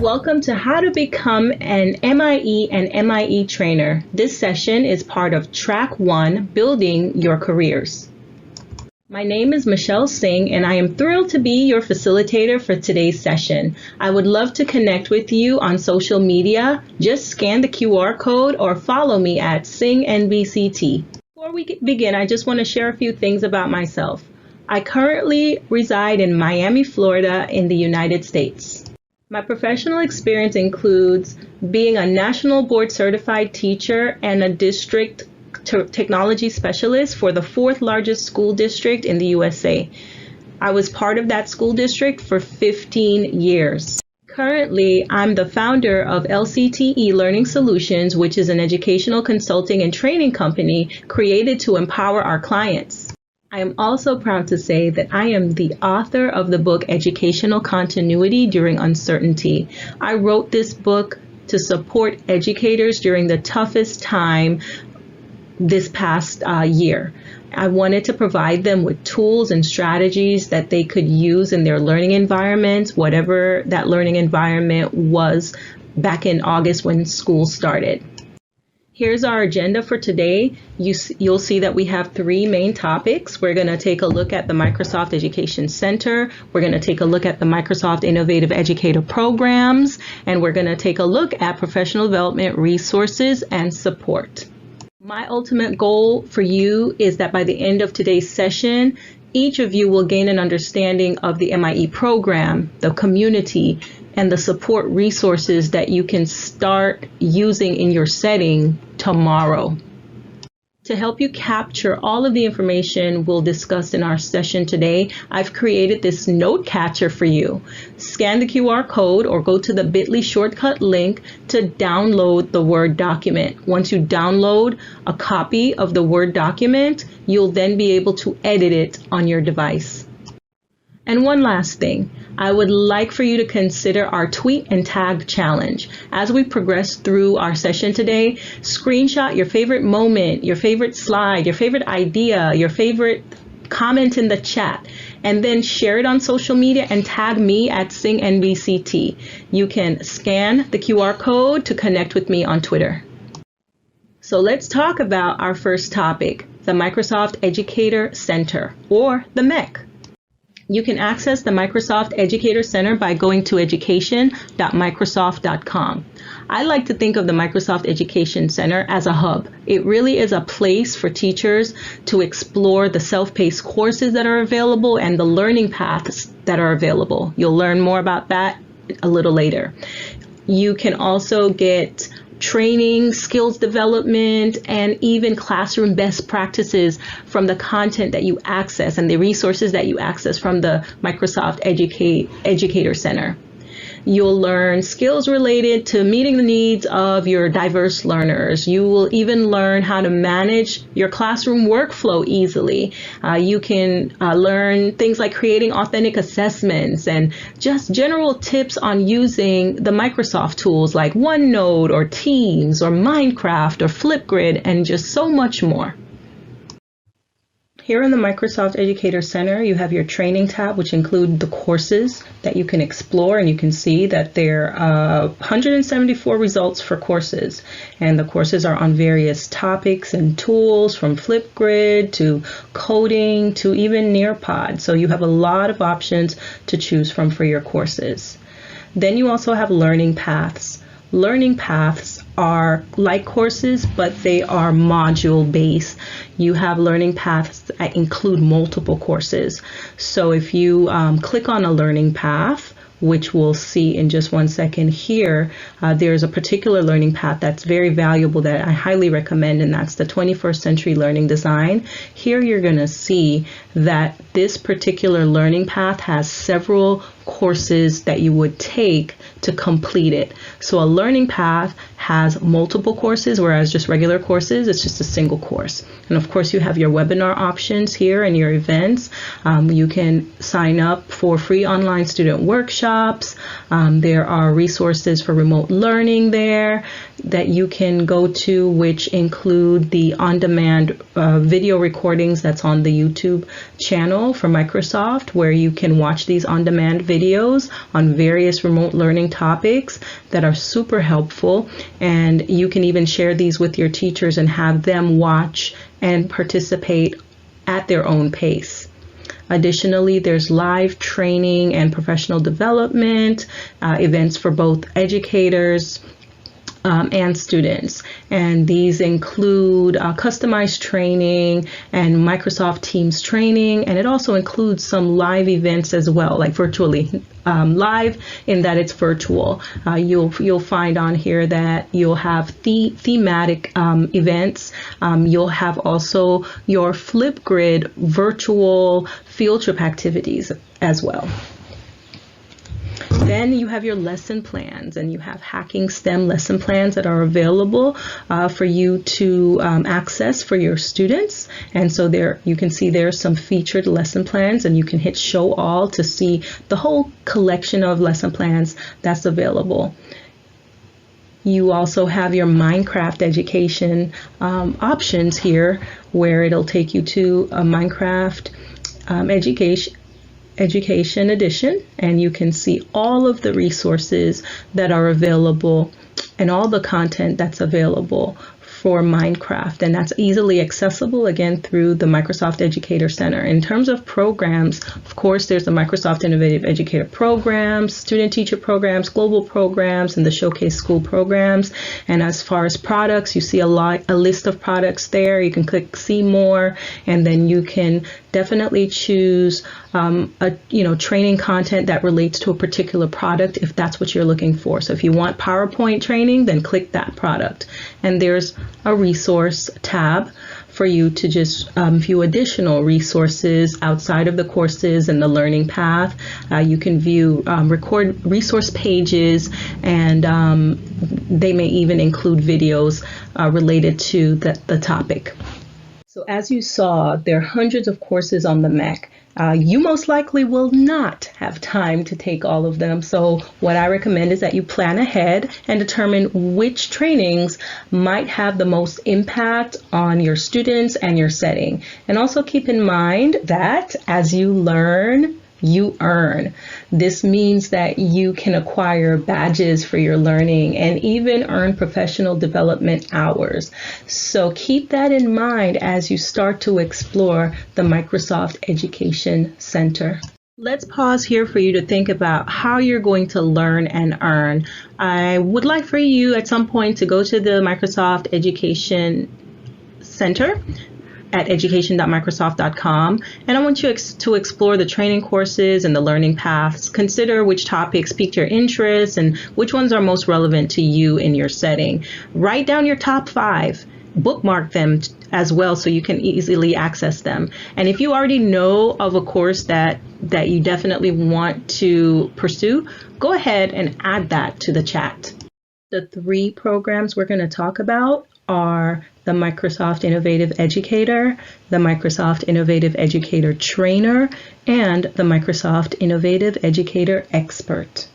Welcome to How to Become an MIE and MIE Trainer. This session is part of Track 1, Building Your Careers. My name is Michelle Singh, and I am thrilled to be your facilitator for today's session. I would love to connect with you on social media. Just scan the QR code or follow me at SinghNBCT. Before we begin, I just want to share a few things about myself. I currently reside in Miami, Florida, in the United States. My professional experience includes being a national board certified teacher and a district technology specialist for the 4th largest school district in the U.S.A. I was part of that school district for 15 years. Currently, I'm the founder of LCT-E Learning Solutions, which is an educational consulting and training company created to empower our clients. I am also proud to say that I am the author of the book Educational Continuity During Uncertainty. I wrote this book to support educators during the toughest time this past year. I wanted to provide them with tools and strategies that they could use in their learning environments, whatever that learning environment was back in August when school started. Here's our agenda for today. You'll see that we have 3 main topics. We're going to take a look at the Microsoft Education Center. We're going to take a look at the Microsoft Innovative Educator Programs, and we're going to take a look at professional development resources and support. My ultimate goal for you is that by the end of today's session, each of you will gain an understanding of the MIE program, the community, and the support resources that you can start using in your setting tomorrow. To help you capture all of the information we'll discuss in our session today, I've created this note catcher for you. Scan the QR code or go to the bit.ly shortcut link to download the Word document. Once you download a copy of the Word document, you'll then be able to edit it on your device. And one last thing, I would like for you to consider our tweet and tag challenge. As we progress through our session today, screenshot your favorite moment, your favorite slide, your favorite idea, your favorite comment in the chat, and then share it on social media and tag me at SinghNBCT. You can scan the QR code to connect with me on Twitter. So let's talk about our first topic, the Microsoft Educator Center, or the MEC. You can access the Microsoft Educator Center by going to education.microsoft.com. I like to think of the Microsoft Education Center as a hub. It really is a place for teachers to explore the self-paced courses that are available and the learning paths that are available. You'll learn more about that a little later. You can also get training, skills development, and even classroom best practices from the content that you access and the resources that you access from the Microsoft Educator Center. You'll learn skills related to meeting the needs of your diverse learners. You will even learn how to manage your classroom workflow easily. You can learn things like creating authentic assessments and just general tips on using the Microsoft tools like OneNote or Teams or Minecraft or Flipgrid and just so much more. Here in the Microsoft Educator Center, you have your training tab, which include the courses that you can explore, and you can see that there are 174 results for courses, and the courses are on various topics and tools from Flipgrid to coding to even Nearpod. So you have a lot of options to choose from for your courses. Then you also have learning paths. Learning paths are like courses, but they are module based. You have learning paths that include multiple courses. So if you click on a learning path, which we'll see in just one second here, there's a particular learning path that's very valuable that I highly recommend, and that's the 21st Century Learning Design. Here you're going to see that this particular learning path has several courses that you would take to complete it. So a learning path has multiple courses, whereas just regular courses, it's just a single course. And of course, you have your webinar options here and your events. You can sign up for free online student workshops. workshops. There are resources for remote learning there that you can go to, which include the on-demand video recordings that's on the YouTube channel for Microsoft, where you can watch these on-demand videos on various remote learning topics that are super helpful. And you can even share these with your teachers and have them watch and participate at their own pace. Additionally, there's live training and professional development events for both educators and students. And these include customized training and Microsoft Teams training. And it also includes some live events as well, like virtually live in that it's virtual. You'll find on here that you'll have thematic events. You'll have also your Flipgrid virtual field trip activities as well. Then you have your lesson plans, and you have Hacking STEM lesson plans that are available for you to access for your students. And so there you can see there's some featured lesson plans, and you can hit show all to see the whole collection of lesson plans that's available. You also have your Minecraft education options here, where it'll take you to a Minecraft education edition, and you can see all of the resources that are available and all the content that's available for Minecraft, and that's easily accessible again through the Microsoft Educator Center. In terms of programs, of course, there's the Microsoft Innovative Educator programs, student teacher programs, global programs, and the Showcase School programs. And as far as products, you see a list of products there. You can click see more, and then you can definitely choose training content that relates to a particular product if that's what you're looking for. So if you want PowerPoint training, then click that product. And there's a resource tab for you to just view additional resources outside of the courses and the learning path. You can view record resource pages, and they may even include videos related to the topic. So as you saw, there are hundreds of courses on the MEC. You most likely will not have time to take all of them. So what I recommend is that you plan ahead and determine which trainings might have the most impact on your students and your setting. And also keep in mind that as you learn, you earn. This means that you can acquire badges for your learning and even earn professional development hours. So keep that in mind as you start to explore the Microsoft Education Center. Let's pause here for you to think about how you're going to learn and earn. I would like for you at some point to go to the Microsoft Education Center at education.microsoft.com, and I want you to explore the training courses and the learning paths. Consider which topics piqued your interest and which ones are most relevant to you in your setting. Write down your top 5. Bookmark them as well so you can easily access them. And if you already know of a course that you definitely want to pursue, go ahead and add that to the chat. The 3 programs we're going to talk about are the Microsoft Innovative Educator, the Microsoft Innovative Educator Trainer, and the Microsoft Innovative Educator Expert.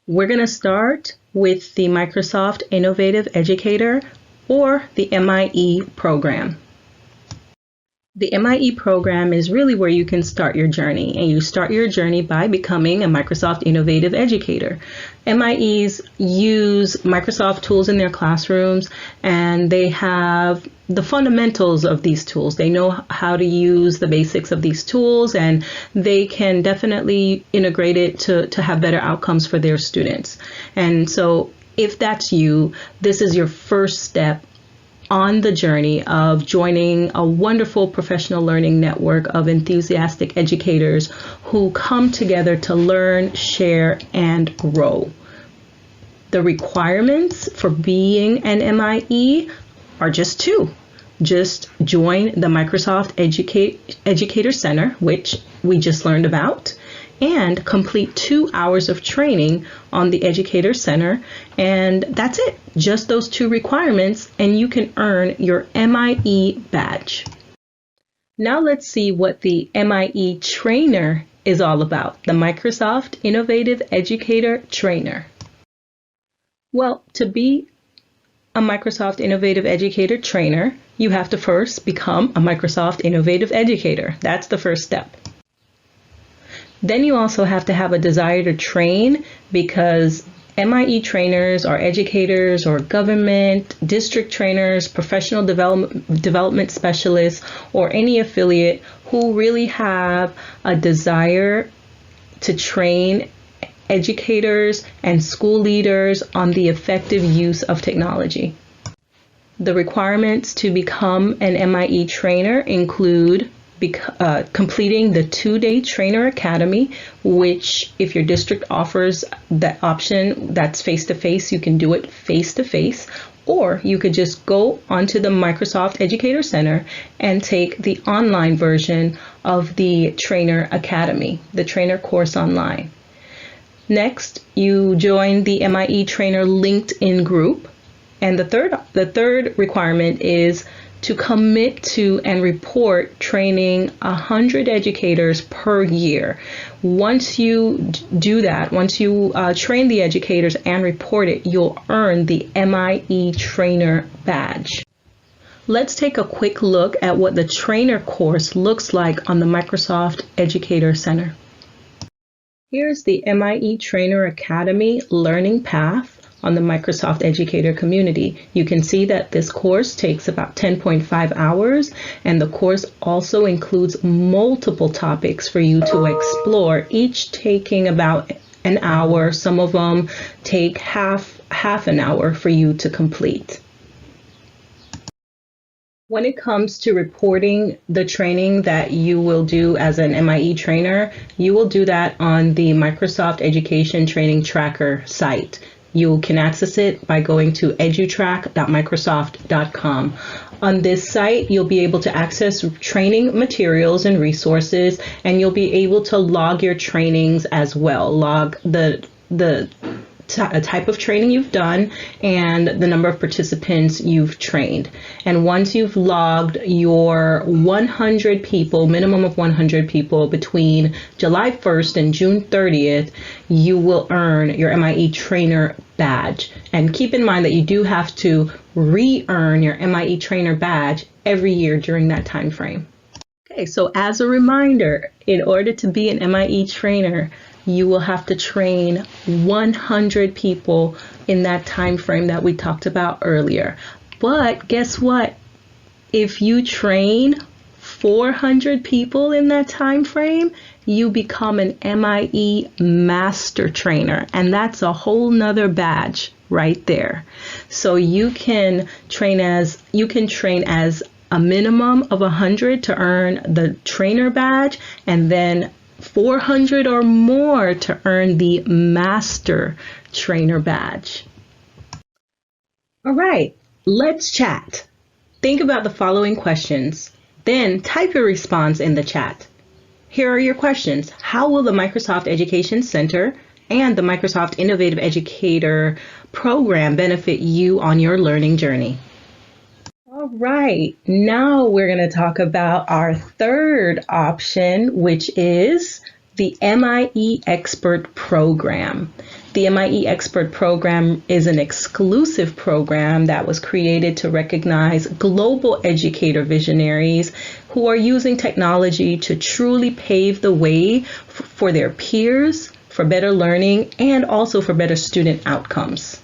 We're going to start with the Microsoft Innovative Educator, or the MIE program. The MIE program is really where you can start your journey, and you start your journey by becoming a Microsoft Innovative Educator. MIEs use Microsoft tools in their classrooms, and they have the fundamentals of these tools. They know how to use the basics of these tools, and they can definitely integrate it to have better outcomes for their students. And so if that's you, this is your first step on the journey of joining a wonderful professional learning network of enthusiastic educators who come together to learn, share, and grow. The requirements for being an MIE are just 2. Just join the Microsoft Educator Center, which we just learned about, and complete 2 hours of training on the Educator Center, and that's it. Just those 2 requirements, and you can earn your MIE badge. Now let's see what the MIE trainer is all about, the Microsoft Innovative Educator Trainer. Well, to be a Microsoft Innovative Educator Trainer, you have to first become a Microsoft Innovative Educator. That's the first step. Then you also have to have a desire to train, because MIE trainers are educators or government, district trainers, professional development specialists, or any affiliate who really have a desire to train educators and school leaders on the effective use of technology. The requirements to become an MIE trainer include completing the 2-day Trainer Academy, which if your district offers that option, that's face-to-face, you can do it face-to-face, or you could just go onto the Microsoft Educator Center and take the online version of the Trainer Academy, the trainer course online. Next, you join the MIE Trainer LinkedIn group. And the third requirement is to commit to and report training 100 educators per year. Once you do that, once you train the educators and report it, you'll earn the MIE Trainer badge. Let's take a quick look at what the trainer course looks like on the Microsoft Educator Center. Here's the MIE Trainer Academy learning path on the Microsoft Educator community. You can see that this course takes about 10.5 hours, and the course also includes multiple topics for you to explore, each taking about an hour. Some of them take half an hour for you to complete. When it comes to reporting the training that you will do as an MIE trainer, you will do that on the Microsoft Education Training Tracker site. You can access it by going to edutrack.microsoft.com. On this site, you'll be able to access training materials and resources, and you'll be able to log your trainings as well. Log the type of training you've done and the number of participants you've trained. And once you've logged your 100 people, minimum of 100 people between July 1st and June 30th, you will earn your MIE Trainer badge. And keep in mind that you do have to re-earn your MIE Trainer badge every year during that time frame. Okay, so as a reminder, in order to be an MIE trainer, you will have to train 100 people in that time frame that we talked about earlier. But guess what? If you train 400 people in that time frame, you become an MIE Master Trainer, and that's a whole nother badge right there. So you can train as a minimum of 100 to earn the trainer badge, and then 400 or more to earn the Master Trainer badge. All right, let's chat. Think about the following questions, then type your response in the chat. Here are your questions. How will the Microsoft Education Center and the Microsoft Innovative Educator program benefit you on your learning journey? All right, now we're going to talk about our third option, which is the MIE Expert Program. The MIE Expert Program is an exclusive program that was created to recognize global educator visionaries who are using technology to truly pave the way for their peers, for better learning, and also for better student outcomes.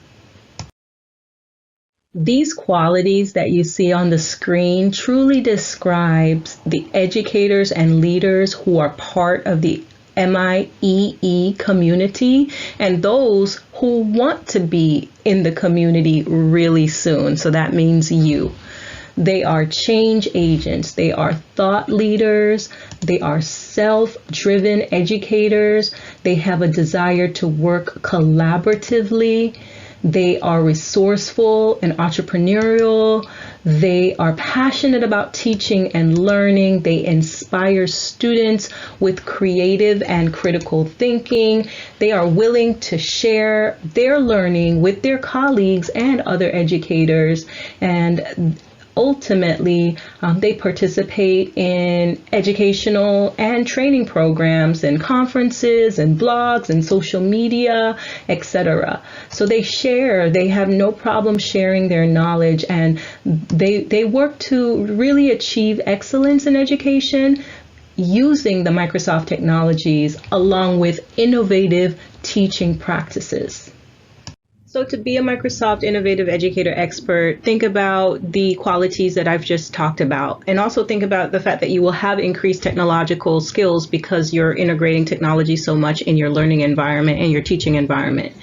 These qualities that you see on the screen truly describes the educators and leaders who are part of the MIEE community and those who want to be in the community really soon. So that means you. They are change agents. They are thought leaders. They are self-driven educators. They have a desire to work collaboratively. They are resourceful and entrepreneurial. They are passionate about teaching and learning. They inspire students with creative and critical thinking. They are willing to share their learning with their colleagues and other educators. And ultimately they participate in educational and training programs and conferences and blogs and social media, etc. So they have no problem sharing their knowledge, and they work to really achieve excellence in education using the Microsoft technologies along with innovative teaching practices. So to be a Microsoft Innovative Educator Expert, think about the qualities that I've just talked about, and also think about the fact that you will have increased technological skills because you're integrating technology so much in your learning environment and your teaching environment.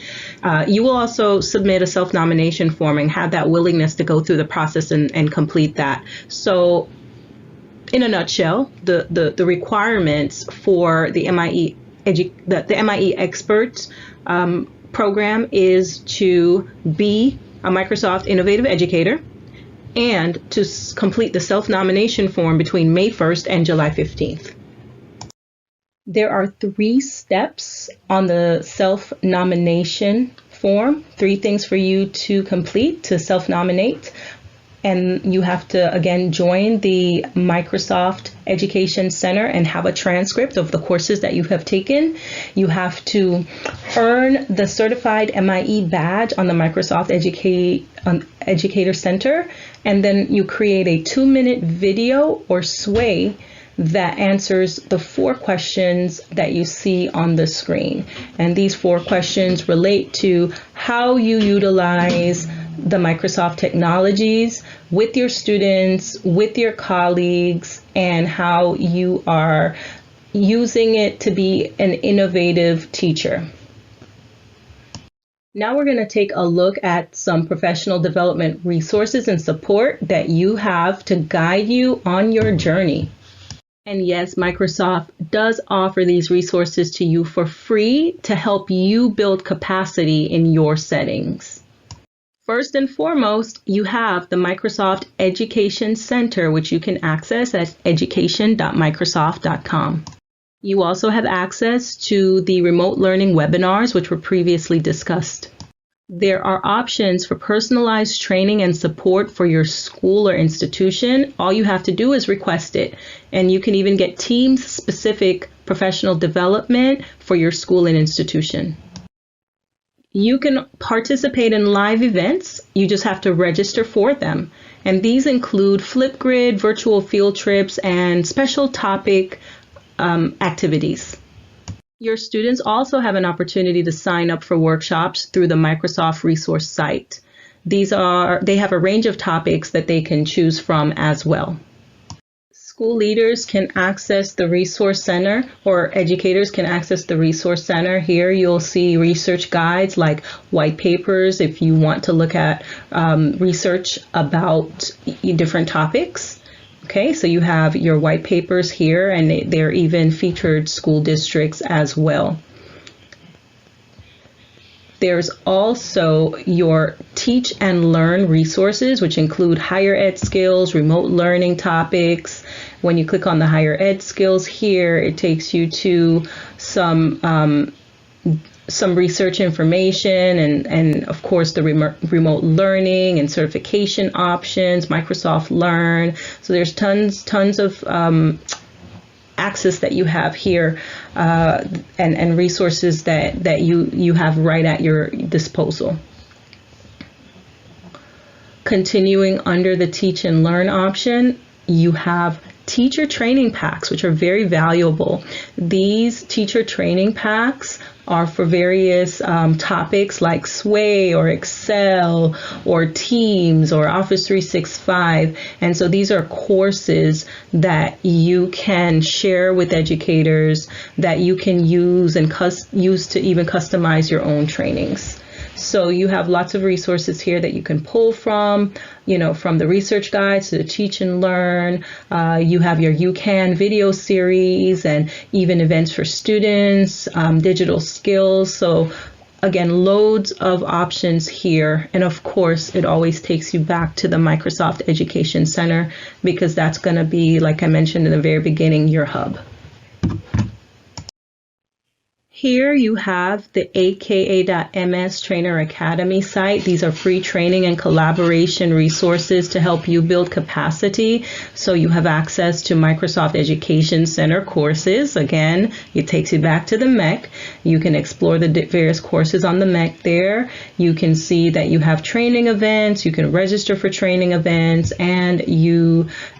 You will also submit a self-nomination form and have that willingness to go through the process and complete that. So in a nutshell, the requirements for the MIE Experts program is to be a Microsoft Innovative Educator and to complete the self-nomination form between May 1st and July 15th. There are 3 steps on the self-nomination form, 3 things for you to complete to self-nominate. And you have to, again, join the Microsoft Education Center and have a transcript of the courses that you have taken. You have to earn the certified MIE badge on the Microsoft Educator Center. And then you create a 2-minute video or sway that answers the 4 questions that you see on the screen. And these 4 questions relate to how you utilize the Microsoft technologies with your students, with your colleagues, and how you are using it to be an innovative teacher. Now we're going to take a look at some professional development resources and support that you have to guide you on your journey. And yes, Microsoft does offer these resources to you for free to help you build capacity in your settings. First and foremost, you have the Microsoft Education Center, which you can access at education.microsoft.com. You also have access to the remote learning webinars, which were previously discussed. There are options for personalized training and support for your school or institution. All you have to do is request it, and you can even get team-specific professional development for your school and institution. You can participate in live events. You just have to register for them. And these include Flipgrid, virtual field trips, and special topic activities. Your students also have an opportunity to sign up for workshops through the Microsoft resource site. They have a range of topics that they can choose from as well. School leaders can access the Resource Center, or educators can access the Resource Center. Here you'll see research guides like white papers if you want to look at research about different topics. Okay, so you have your white papers here, and they're even featured school districts as well. There's also your Teach and Learn resources, which include higher ed skills, remote learning topics. When you click on the higher ed skills here, it takes you to some research information and of course the remote learning and certification options, Microsoft Learn. So there's tons of access that you have here and resources that you have right at your disposal. Continuing under the Teach and Learn option, you have teacher training packs, which are very valuable. These teacher training packs are for various topics like SWAY or Excel or Teams or Office 365. And so these are courses that you can share with educators that you can use and use to even customize your own trainings. So you have lots of resources here that you can pull from, from the research guides to the Teach and Learn. You have your U.S.A. video series and even events for students, digital skills. So again, loads of options here. And of course, it always takes you back to the Microsoft Education Center because that's going to be, like I mentioned in the very beginning, your hub. Here you have the aka.ms Trainer Academy site. These are free training and collaboration resources to help you build capacity. So you have access to Microsoft Education Center courses. Again, it takes you back to the MEC. You can explore the various courses on the MEC there. You can see that you have training events. You can register for training events, and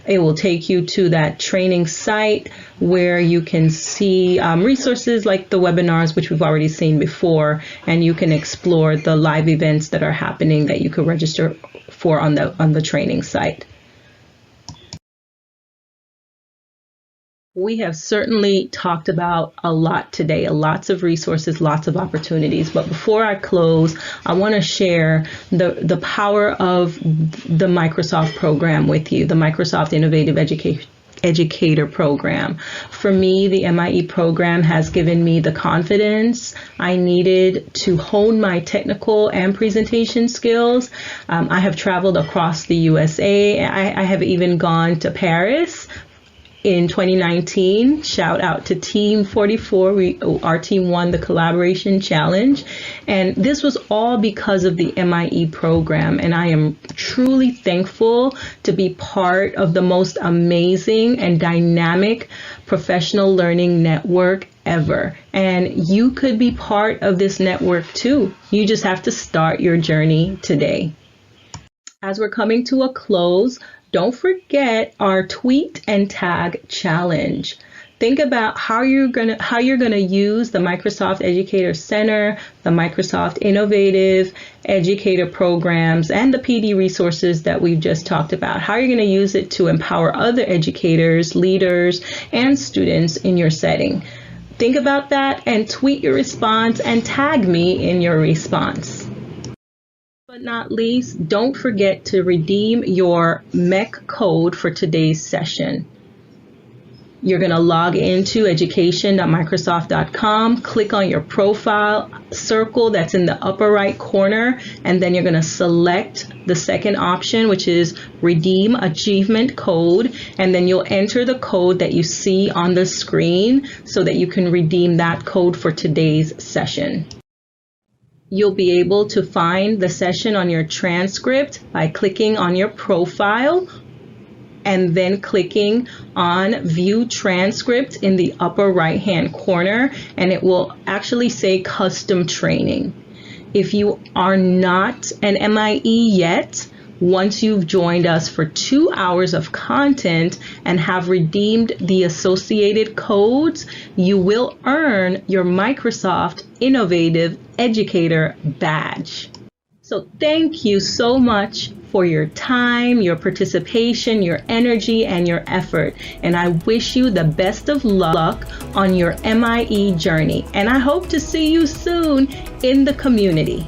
it will take you to that training site where you can see resources like the webinars, which we've already seen before, and you can explore the live events that are happening that you could register for on the training site. We have certainly talked about a lot today, lots of resources, lots of opportunities. But before I close, I want to share the power of the Microsoft program with you, the Microsoft Innovative Educator program. For me, the MIE program has given me the confidence I needed to hone my technical and presentation skills. I have traveled across the U.S.A. I have even gone to Paris in 2019. Shout out to Team 44. Our team won the collaboration challenge. And this was all because of the MIE program. And I am truly thankful to be part of the most amazing and dynamic professional learning network ever. And you could be part of this network too. You just have to start your journey today. As we're coming to a close, don't forget our tweet and tag challenge. Think about how you're gonna use the Microsoft Educator Center, the Microsoft Innovative Educator programs, and the PD resources that we've just talked about. How you're gonna use it to empower other educators, leaders, and students in your setting. Think about that and tweet your response and tag me in your response. But not least, don't forget to redeem your MEC code for today's session. You're going to log into education.microsoft.com, click on your profile circle that's in the upper right corner, and then you're going to select the second option, which is redeem achievement code, and then you'll enter the code that you see on the screen so that you can redeem that code for today's session. You'll be able to find the session on your transcript by clicking on your profile and then clicking on View Transcript in the upper right-hand corner, and it will actually say Custom Training. If you are not an MIE yet, once you've joined us for 2 hours of content and have redeemed the associated codes, you will earn your Microsoft Innovative Educator badge. So thank you so much for your time, your participation, your energy, and your effort. And I wish you the best of luck on your MIE journey. And I hope to see you soon in the community.